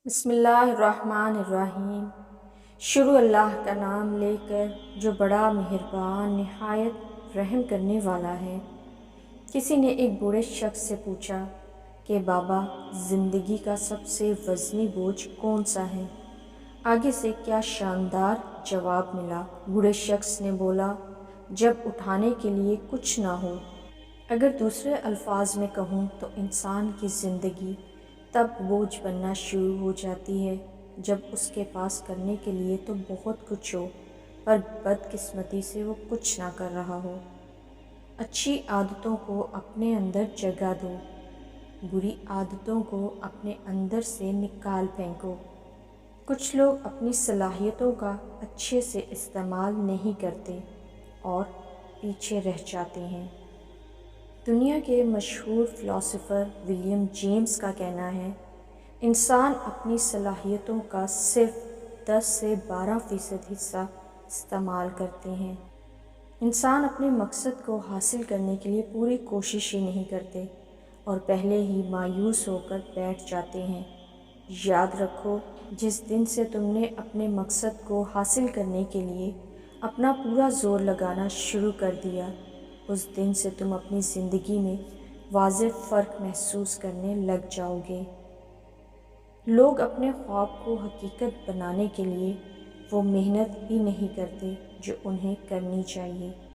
بسم اللہ الرحمن الرحیم۔ شروع اللہ کا نام لے کر جو بڑا مہربان نہایت رحم کرنے والا ہے۔ کسی نے ایک بوڑھے شخص سے پوچھا کہ بابا، زندگی کا سب سے وزنی بوجھ کون سا ہے؟ آگے سے کیا شاندار جواب ملا۔ بوڑھے شخص نے بولا، جب اٹھانے کے لیے کچھ نہ ہو۔ اگر دوسرے الفاظ میں کہوں تو انسان کی زندگی تب بوجھ بننا شروع ہو جاتی ہے جب اس کے پاس کرنے کے لیے تو بہت کچھ ہو، پر بدقسمتی سے وہ کچھ نہ کر رہا ہو۔ اچھی عادتوں کو اپنے اندر جگہ دو، بری عادتوں کو اپنے اندر سے نکال پھینکو۔ کچھ لوگ اپنی صلاحیتوں کا اچھے سے استعمال نہیں کرتے اور پیچھے رہ جاتے ہیں۔ دنیا کے مشہور فلاسفر ولیم جیمس کا کہنا ہے، انسان اپنی صلاحیتوں کا صرف 10 سے 12% حصہ استعمال کرتے ہیں۔ انسان اپنے مقصد کو حاصل کرنے کے لیے پوری کوشش ہی نہیں کرتے اور پہلے ہی مایوس ہو کر بیٹھ جاتے ہیں۔ یاد رکھو، جس دن سے تم نے اپنے مقصد کو حاصل کرنے کے لیے اپنا پورا زور لگانا شروع کر دیا، اس دن سے تم اپنی زندگی میں واضح فرق محسوس کرنے لگ جاؤ گے۔ لوگ اپنے خواب کو حقیقت بنانے کے لیے وہ محنت ہی نہیں کرتے جو انہیں کرنی چاہیے۔